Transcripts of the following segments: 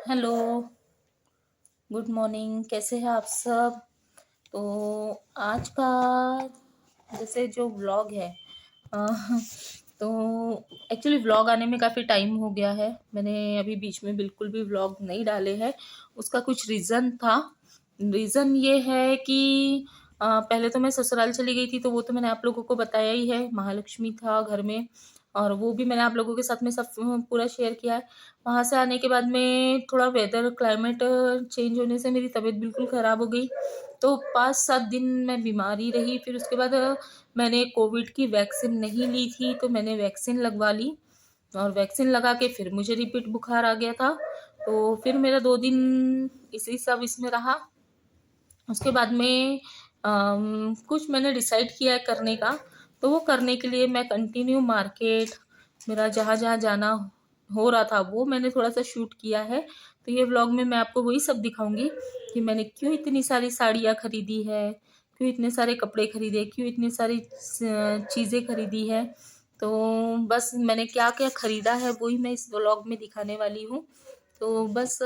Hello, good morning. कैसे हैं आप सब? तो आज का जैसे जो व्लॉग है अ, तो एक्चुअली व्लॉग आने में काफ़ी टाइम हो गया है। मैंने अभी बीच में बिल्कुल भी व्लॉग नहीं डाले हैं। उसका कुछ रीज़न था। रीज़न ये है कि पहले तो मैं ससुराल चली गई थी, तो वो तो मैंने आप लोगों को बताया ही है। महालक्ष्मी था घर में और वो भी मैंने आप लोगों के साथ में सब पूरा शेयर किया है। वहाँ से आने के बाद में थोड़ा वेदर क्लाइमेट चेंज होने से मेरी तबीयत बिल्कुल ख़राब हो गई। तो 5-7 दिन मैं बीमार ही रही। फिर उसके बाद मैंने कोविड की वैक्सीन नहीं ली थी, तो मैंने वैक्सीन लगवा ली और वैक्सीन लगा के फिर मुझे रिपीट बुखार आ गया था। तो फिर मेरा 2 दिन इसी सब इसमें रहा। उसके बाद में कुछ मैंने डिसाइड किया है करने का, तो वो करने के लिए मैं कंटिन्यू मार्केट, मेरा जहाँ-जहाँ जाना हो रहा था वो मैंने थोड़ा-सा शूट किया है। तो ये व्लॉग में मैं आपको वही सब दिखाऊँगी कि मैंने क्यों इतनी सारी साड़ियाँ खरीदी है, क्यों इतने सारे कपड़े खरीदे, क्यों इतनी सारी चीज़ें खरीदी है। तो बस मैंने क्या-क्या खरीदा है वही मैं इस व्लॉग में दिखाने वाली हूँ। तो बस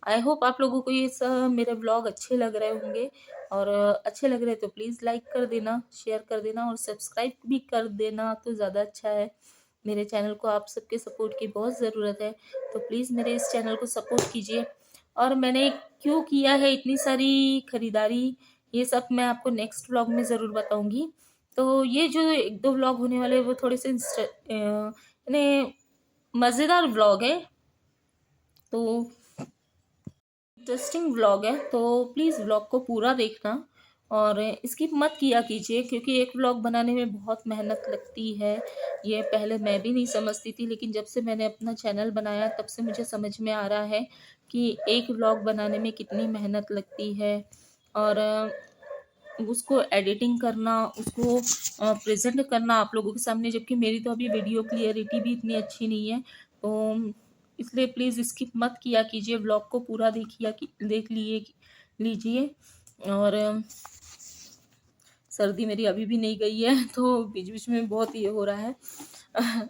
आई होप आप लोगों को ये सब मेरे व्लॉग अच्छे लग रहे होंगे और अच्छे लग रहे तो प्लीज़ लाइक कर देना, शेयर कर देना और सब्सक्राइब भी कर देना तो ज़्यादा अच्छा है। मेरे चैनल को आप सबके सपोर्ट की बहुत ज़रूरत है, तो प्लीज़ मेरे इस चैनल को सपोर्ट कीजिए। और मैंने क्यों किया है इतनी सारी खरीदारी, ये सब मैं आपको नेक्स्ट व्लॉग में ज़रूर बताऊँगी। तो ये जो 1-2 व्लॉग होने वाले हैं वो थोड़े से यानी मज़ेदार व्लॉग है। तो इंटरेस्टिंग व्लॉग है, तो प्लीज़ व्लॉग को पूरा देखना और स्किप मत किया कीजिए, क्योंकि एक व्लॉग बनाने में बहुत मेहनत लगती है। ये पहले मैं भी नहीं समझती थी, लेकिन जब से मैंने अपना चैनल बनाया तब से मुझे समझ में आ रहा है कि एक व्लॉग बनाने में कितनी मेहनत लगती है और उसको एडिटिंग करना, उसको प्रेज़ेंट करना आप लोगों के सामने, जबकि मेरी तो अभी वीडियो क्लियरिटी भी इतनी अच्छी नहीं है। तो इसलिए प्लीज़ स्किप मत किया कीजिए, व्लॉग को पूरा देख लीजिए। और सर्दी मेरी अभी भी नहीं गई है, तो बीच-बीच में बहुत ये हो रहा है।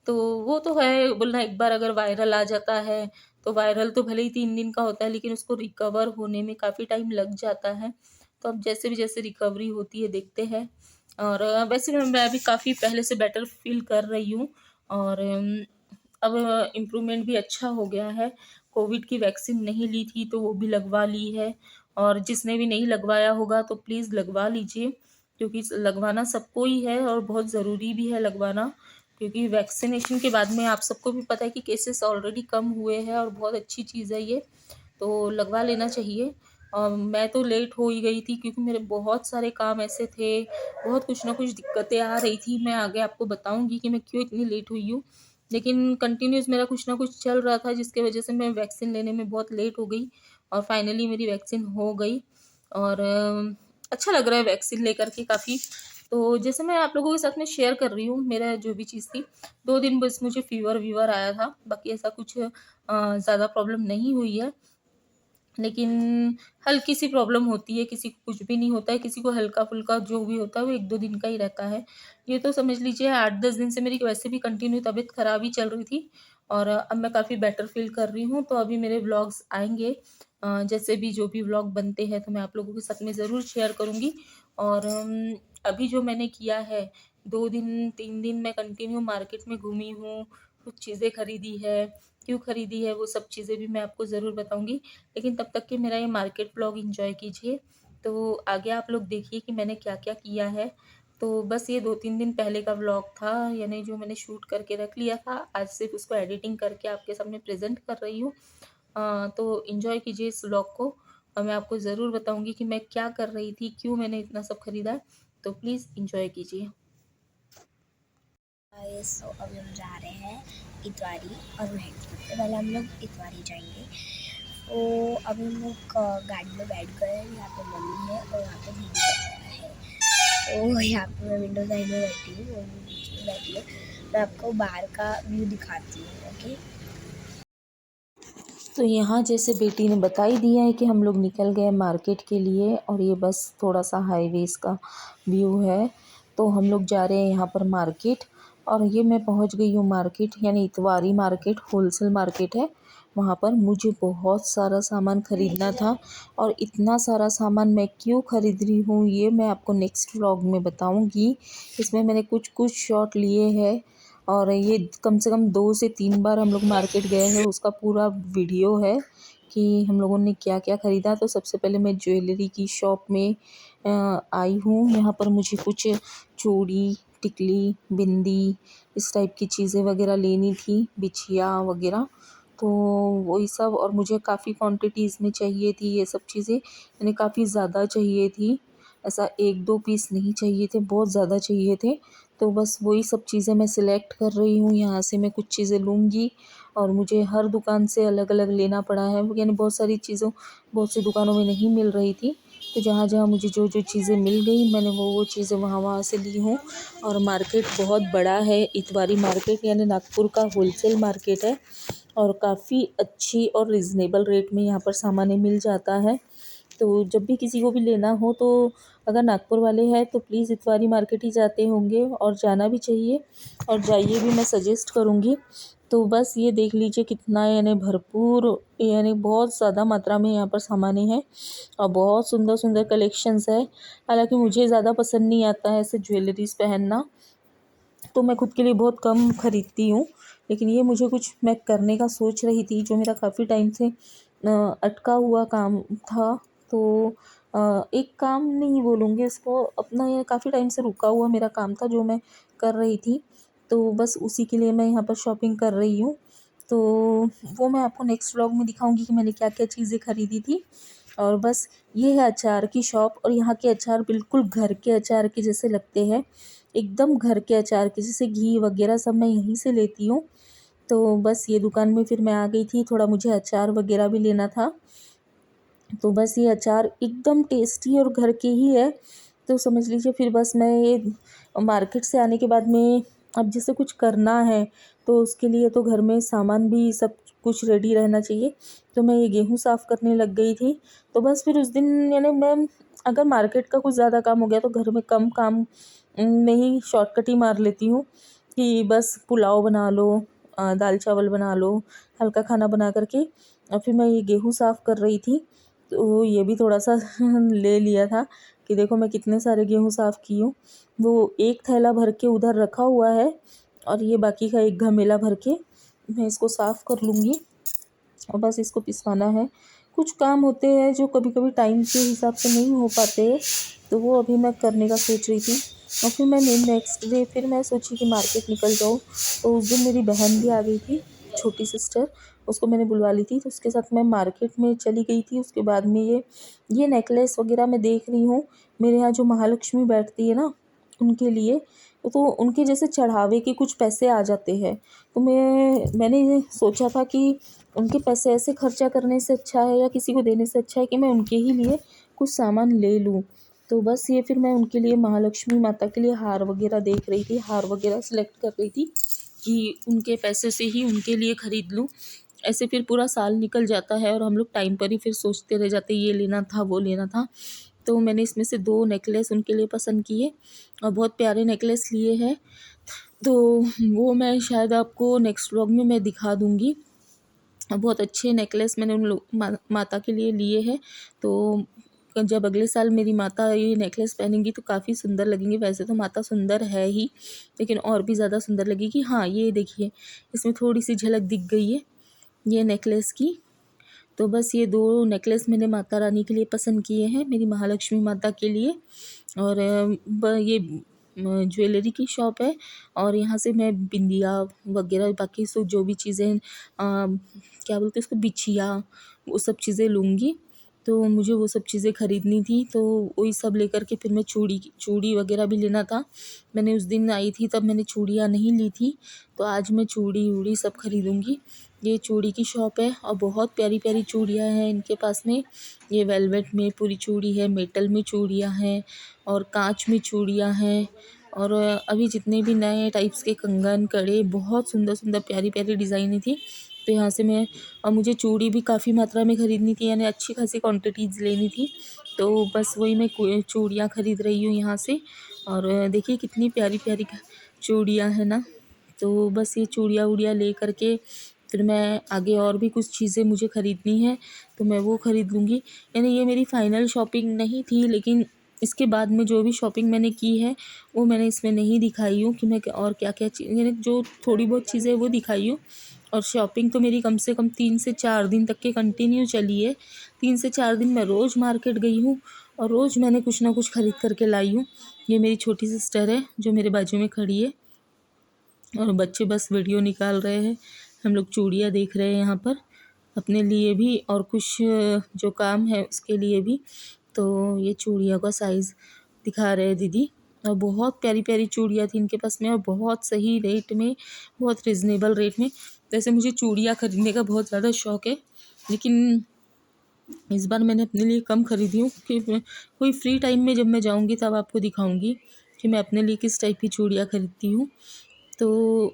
तो वो तो है, बोलना एक बार अगर वायरल आ जाता है, तो वायरल तो भले ही 3 दिन का होता है, लेकिन उसको रिकवर होने में काफ़ी टाइम लग जाता है। तो अब जैसे रिकवरी होती है देखते हैं। और वैसे मैं अभी काफ़ी पहले से बेटर फ़ील कर रही हूँ और अब इम्प्रूवमेंट भी अच्छा हो गया है। कोविड की वैक्सीन नहीं ली थी, तो वो भी लगवा ली है और जिसने भी नहीं लगवाया होगा तो प्लीज़ लगवा लीजिए, क्योंकि लगवाना सबको ही है और बहुत ज़रूरी भी है लगवाना। क्योंकि वैक्सीनेशन के बाद में आप सबको भी पता है कि केसेस ऑलरेडी कम हुए हैं और बहुत अच्छी चीज़ है ये, तो लगवा लेना चाहिए। मैं तो लेट हो ही गई थी, क्योंकि मेरे बहुत सारे काम ऐसे थे, बहुत कुछ ना कुछ दिक्कतें आ रही थी। मैं आगे आपको बताऊँगी कि मैं क्यों इतनी लेट हुई हूँ। लेकिन कंटिन्यूअस मेरा कुछ ना कुछ चल रहा था, जिसकी वज़ह से मैं वैक्सीन लेने में बहुत लेट हो गई और फाइनली मेरी वैक्सीन हो गई और अच्छा लग रहा है वैक्सीन लेकर के काफ़ी। तो जैसे मैं आप लोगों के साथ में शेयर कर रही हूँ, मेरा जो भी चीज़ थी, 2 दिन बस मुझे फ़ीवर-वीवर आया था, बाकी ऐसा कुछ ज़्यादा प्रॉब्लम नहीं हुई है। लेकिन हल्की-सी प्रॉब्लम होती है, किसी को कुछ भी नहीं होता है, किसी को हल्का-फुल्का जो भी होता है वो 1-2 दिन का ही रहता है। ये तो समझ लीजिए 8-10 दिन से मेरी वैसे भी कंटिन्यू तबीयत ख़राब ही चल रही थी और अब मैं काफ़ी बेटर फ़ील कर रही हूँ, तो अभी मेरे व्लॉग्स आएँगे। जैसे भी जो भी व्लॉग बनते हैं तो मैं आप लोगों के साथ में ज़रूर शेयर करूँगी। और अभी जो मैंने किया है, 2 दिन 3 दिन मैं कंटिन्यू मार्केट में घूमी हूँ, कुछ चीज़ें खरीदी है, क्यों खरीदी है वो सब चीज़ें भी मैं आपको ज़रूर बताऊँगी। लेकिन तब तक के मेरा ये मार्केट व्लॉग एन्जॉय कीजिए। तो आगे आप लोग देखिए कि मैंने क्या-क्या किया है। तो बस ये 2-3 दिन पहले का व्लॉग था, यानी जो मैंने शूट करके रख लिया था, आज सिर्फ़ उसको एडिटिंग करके आपके सामने प्रेज़ेंट कर रही हूँ। तो एन्जॉय कीजिए इस व्लॉग को और मैं आपको ज़रूर बताऊँगी कि मैं क्या कर रही थी, क्यों मैंने इतना सब खरीदा। तो प्लीज़ एन्जॉय कीजिए। सो अभी हम जा रहे हैं इतवारी और मेहंदीपुर। तो पहले हम लोग इतवारी जाएंगे। तो अभी हम लोग गाड़ी में बैठ गए हैं। यहाँ पे मम्मी है और यहाँ पे दीदी वगैरह है। तो यहाँ पे मैं विंडो साइड में बैठी हूँ, मम्मी बीच में बैठी है। मैं आपको बाहर का व्यू दिखाती हूँ। ओके, तो यहाँ जैसे बेटी ने बता ही दिया है कि हम लोग निकल गए मार्केट के लिए और ये बस थोड़ा सा हाईवेज़ का व्यू है। तो हम लोग जा रहे हैं यहाँ पर मार्केट और ये मैं पहुँच गई हूँ मार्केट, यानी इतवारी मार्केट, होलसेल मार्केट है। वहाँ पर मुझे बहुत सारा सामान ख़रीदना था और इतना सारा सामान मैं क्यों ख़रीद रही हूँ ये मैं आपको नेक्स्ट व्लॉग में बताऊँगी। इसमें मैंने कुछ कुछ शॉट लिए हैं और ये कम से कम 2 से 3 बार हम लोग मार्केट गए हैं, उसका पूरा वीडियो है कि हम लोगों ने क्या-क्या ख़रीदा। तो सबसे पहले मैं ज्वेलरी की शॉप में आई हूँ। यहाँ पर मुझे कुछ चूड़ी, टिकली, बिंदी इस टाइप की चीज़ें वगैरह लेनी थी, बिछिया वगैरह। तो वही सब और मुझे काफ़ी क्वांटिटीज़ में चाहिए थी ये सब चीज़ें, यानी काफ़ी ज़्यादा चाहिए थी। ऐसा 1-2 पीस नहीं चाहिए थे, बहुत ज़्यादा चाहिए थे। तो बस वही सब चीज़ें मैं सिलेक्ट कर रही हूँ, यहाँ से मैं कुछ चीज़ें लूँगी और मुझे हर दुकान से अलग-अलग लेना पड़ा है, यानी बहुत सी दुकानों में नहीं मिल रही थी। तो जहाँ-जहाँ मुझे जो-जो चीज़ें मिल गई मैंने वो चीज़ें वहाँ-वहाँ से ली हूँ। और मार्केट बहुत बड़ा है, इतवारी मार्केट यानी नागपुर का होलसेल मार्केट है और काफ़ी अच्छी और रीज़नेबल रेट में यहाँ पर सामान मिल जाता है। तो जब भी किसी को भी लेना हो तो अगर नागपुर वाले हैं तो प्लीज़ इतवारी मार्केट ही जाते होंगे और जाना भी चाहिए और जाइए भी, मैं सजेस्ट करूँगी। तो बस ये देख लीजिए कितना यानी भरपूर यानी बहुत ज़्यादा मात्रा में यहाँ पर सामानें हैं और बहुत सुंदर-सुंदर कलेक्शंस है। हालाँकि मुझे ज़्यादा पसंद नहीं आता है ऐसे ज्वेलरीज़ पहनना, तो मैं खुद के लिए बहुत कम खरीदती हूँ। लेकिन ये मुझे कुछ मैं करने का सोच रही थी जो मेरा काफ़ी टाइम से अटका हुआ काम था। तो एक काम नहीं बोलूँगी इसको, अपना ये काफ़ी टाइम से रुका हुआ मेरा काम था जो मैं कर रही थी। तो बस उसी के लिए मैं यहाँ पर शॉपिंग कर रही हूँ। तो वो मैं आपको नेक्स्ट व्लॉग में दिखाऊँगी कि मैंने क्या-क्या चीज़ें खरीदी थी। और बस ये है अचार की शॉप और यहाँ के अचार बिल्कुल घर के अचार के जैसे लगते हैं। एकदम घर के अचार के जैसे घी वगैरह सब मैं यहीं से लेती हूँ। तो बस ये दुकान में फिर मैं आ गई थी, थोड़ा मुझे अचार वगैरह भी लेना था। तो बस ये अचार एकदम टेस्टी और घर के ही है। तो समझ लीजिए फिर बस मैं ये मार्केट से आने के बाद में अब जैसे कुछ करना है तो उसके लिए तो घर में सामान भी सब कुछ रेडी रहना चाहिए। तो मैं ये गेहूँ साफ़ करने लग गई थी। तो बस फिर उस दिन यानी मैं अगर मार्केट का कुछ ज़्यादा काम हो गया तो घर में कम काम में ही शॉर्टकट ही मार लेती हूँ कि बस पुलाव बना लो, दाल चावल बना लो, हल्का खाना बना कर के और फिर मैं ये गेहूँ साफ़ कर रही थी। तो ये भी थोड़ा-सा ले लिया था कि देखो मैं कितने सारे गेहूँ साफ़ की हूँ। वो एक थैला भर के उधर रखा हुआ है और ये बाकी का एक घमेला भर के मैं इसको साफ़ कर लूँगी और बस इसको पिसवाना है। कुछ काम होते हैं जो कभी-कभी टाइम के हिसाब से नहीं हो पाते, तो वो अभी मैं करने का सोच रही थी। और फिर मैंने नेक्स्ट डे फिर मैं सोची कि मार्केट निकल जाऊँ, तो उस दिन मेरी बहन भी आ गई थी, छोटी सिस्टर, उसको मैंने बुलवा ली थी, तो उसके साथ मैं मार्केट में चली गई थी। उसके बाद में ये नेकलेस वगैरह मैं देख रही हूँ, मेरे यहाँ जो महालक्ष्मी बैठती है ना, उनके लिए, तो उनके जैसे चढ़ावे के कुछ पैसे आ जाते हैं। तो मैंने ये सोचा था कि उनके पैसे ऐसे खर्चा करने से अच्छा है या किसी को देने से अच्छा है कि मैं उनके ही लिए कुछ सामान ले लूँ। तो बस ये फिर मैं उनके लिए महालक्ष्मी माता के लिए हार वगैरह देख रही थी, हार वगैरह सेलेक्ट कर रही थी कि उनके पैसे से ही उनके लिए ख़रीद लूँ। ऐसे फिर पूरा साल निकल जाता है और हम लोग टाइम पर ही फिर सोचते रह जाते ये लेना था, वो लेना था। तो मैंने इसमें से 2 नेकलेस उनके लिए पसंद किए और बहुत प्यारे नेकलेस लिए हैं। तो वो मैं शायद आपको नेक्स्ट व्लॉग में मैं दिखा दूँगी। बहुत अच्छे नेकलेस मैंने उन लोग माता के लिए लिए हैं। तो जब अगले साल मेरी माता ये नेकलेस पहनेंगी तो काफ़ी सुंदर लगेंगी। वैसे तो माता सुंदर है ही, लेकिन और भी ज़्यादा सुंदर लगेगी। हाँ, ये देखिए इसमें थोड़ी-सी झलक दिख गई है ये नेकलेस की। तो बस ये 2 नेकलेस मैंने माता रानी के लिए पसंद किए हैं, मेरी महालक्ष्मी माता के लिए। और ये ज्वेलरी की शॉप है और यहाँ से मैं बिंदिया वगैरह बाकी सो जो भी चीज़ें क्या बोलते हैं उसको, बिछिया, वो सब चीज़ें लूँगी। तो मुझे वो सब चीज़ें खरीदनी थी, तो वही सब लेकर के फिर मैं चूड़ी वगैरह भी लेना था। मैंने उस दिन आई थी तब मैंने चूड़ियाँ नहीं ली थी, तो आज मैं चूड़ी-वूड़ी सब खरीदूँगी। ये चूड़ी की शॉप है और बहुत प्यारी-प्यारी चूड़ियाँ हैं इनके पास में। ये वेलवेट में पूरी चूड़ी है, मेटल में चूड़ियाँ हैं और काँच में चूड़ियाँ हैं और अभी जितने भी नए टाइप्स के कंगन, कड़े, बहुत सुंदर-सुंदर प्यारी-प्यारी डिज़ाइनें थी। तो यहाँ से मैं और मुझे चूड़ी भी काफ़ी मात्रा में खरीदनी थी, यानी अच्छी खासी क्वांटिटीज़ लेनी थी। तो बस वही मैं चूड़ियाँ खरीद रही हूँ यहाँ से और देखिए कितनी प्यारी-प्यारी चूड़ियाँ हैं ना। तो बस ये चूड़ियाँ-वूड़ियाँ ले कर के फिर मैं आगे और भी कुछ चीज़ें मुझे ख़रीदनी है तो मैं वो ख़रीद लूँगी। यानी ये मेरी फ़ाइनल शॉपिंग नहीं थी, लेकिन इसके बाद में जो भी शॉपिंग मैंने की है वो मैंने इसमें नहीं दिखाई हूँ कि मैं और क्या-क्या यानी जो थोड़ी बहुत चीज़ें वो दिखाई हूँ। और शॉपिंग तो मेरी कम से कम 3 से 4 दिन तक के कंटिन्यू चली है। 3 से 4 दिन मैं रोज़ मार्केट गई हूँ और रोज़ मैंने कुछ ना कुछ ख़रीद कर के लाई हूँ। ये मेरी छोटी सिस्टर है जो मेरे बाजू में खड़ी है और बच्चे बस वीडियो निकाल रहे हैं। हम लोग चूड़ियाँ देख रहे हैं यहाँ पर अपने लिए भी और कुछ जो काम है उसके लिए भी। तो ये चूड़ियों का साइज़ दिखा रहे हैं दीदी और बहुत प्यारी-प्यारी चूड़ियाँ थी इनके पास में और बहुत सही रेट में, बहुत रीज़नेबल रेट में। वैसे मुझे चूड़ियाँ खरीदने का बहुत ज़्यादा शौक़ है, लेकिन इस बार मैंने अपने लिए कम खरीदी हूँ कि कोई फ्री टाइम में जब मैं जाऊँगी तब आपको दिखाऊँगी कि मैं अपने लिए किस टाइप की चूड़ियाँ खरीदती हूँ। तो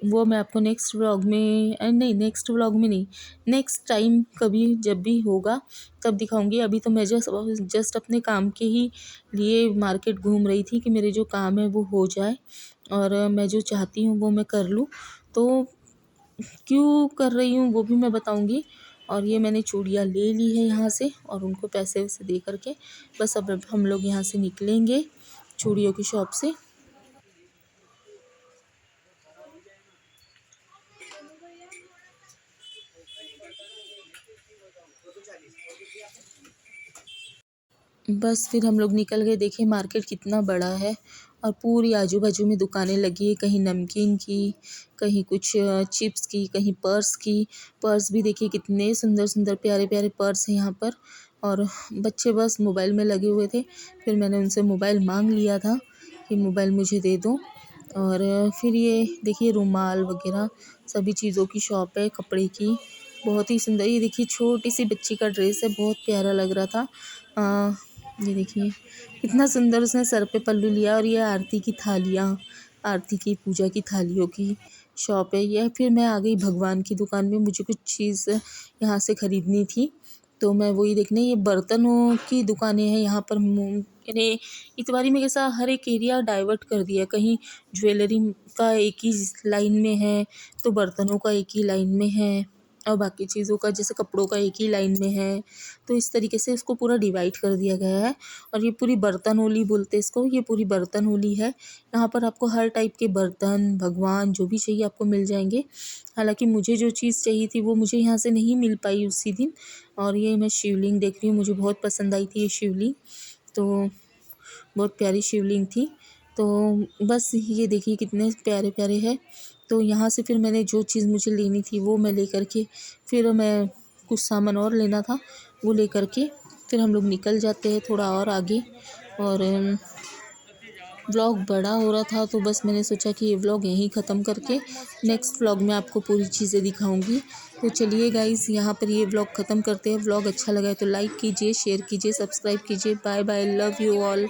वो मैं आपको नेक्स्ट व्लॉग में नहीं नेक्स्ट व्लॉग में नहीं, नेक्स्ट टाइम कभी जब भी होगा तब दिखाऊँगी। अभी तो मैं जस्ट अपने काम के ही लिए मार्केट घूम रही थी कि मेरे जो काम है वो हो जाए और मैं जो चाहती हूँ वो मैं कर लूँ। तो क्यों कर रही हूँ वो भी मैं बताऊँगी। और ये मैंने चूड़ियाँ ले ली है यहाँ से और उनको पैसे-वैसे दे कर के बस अब हम लोग यहाँ से निकलेंगे चूड़ियों की शॉप से। बस फिर हम लोग निकल गए। देखिए मार्केट कितना बड़ा है और पूरी आजू बाजू में दुकानें लगी है, कहीं नमकीन की, कहीं कुछ चिप्स की, कहीं पर्स की। पर्स भी देखिए कितने सुंदर सुंदर प्यारे प्यारे पर्स हैं यहाँ पर। और बच्चे बस मोबाइल में लगे हुए थे, फिर मैंने उनसे मोबाइल मांग लिया था कि मोबाइल मुझे दे दो। और फिर ये देखिए रुमाल वगैरह सभी चीज़ों की शॉप है कपड़े की, बहुत ही सुंदर। ये देखिए छोटी सी बच्ची का ड्रेस है, बहुत प्यारा लग रहा था। ये देखिए कितना सुंदर उसने सर पे पल्लू लिया। और ये आरती की थालियाँ, आरती की पूजा की थालियों की शॉप है यह। फिर मैं आ गई भगवान की दुकान में, मुझे कुछ चीज़ यहाँ से ख़रीदनी थी तो मैं वही देखने, ये बर्तनों की दुकानें हैं यहाँ पर। यानी इतवारी में कैसा हर एक एरिया डाइवर्ट कर दिया, कहीं ज्वेलरी का एक ही लाइन में है तो बर्तनों का एक ही लाइन में है और बाकी चीज़ों का जैसे कपड़ों का एक ही लाइन में है। तो इस तरीके से इसको पूरा डिवाइड कर दिया गया है और ये पूरी बर्तन ओली बोलते हैं इसको, ये पूरी बर्तन ओली है। यहाँ पर आपको हर टाइप के बर्तन, भगवान जो भी चाहिए आपको मिल जाएंगे। हालांकि मुझे जो चीज़ चाहिए थी वो मुझे यहाँ से नहीं मिल पाई उसी दिन। और ये मैं शिवलिंग देख रही हूँ, मुझे बहुत पसंद आई थी ये शिवलिंग, तो बहुत प्यारी शिवलिंग थी। तो बस ये देखिए कितने प्यारे प्यारे हैं। तो यहाँ से फिर मैंने जो चीज़ मुझे लेनी थी वो मैं लेकर के, फिर मैं कुछ सामान और लेना था वो लेकर के फिर हम लोग निकल जाते हैं थोड़ा और आगे। और व्लॉग बड़ा हो रहा था तो बस मैंने सोचा कि ये व्लॉग यहीं ख़त्म करके नेक्स्ट व्लॉग में आपको पूरी चीज़ें दिखाऊंगी। तो चलिए गाइज़ यहाँ पर ये व्लॉग ख़त्म करते हैं। व्लॉग अच्छा लगा है तो लाइक कीजिए, शेयर कीजिए, सब्सक्राइब कीजिए। Bye bye, love you all.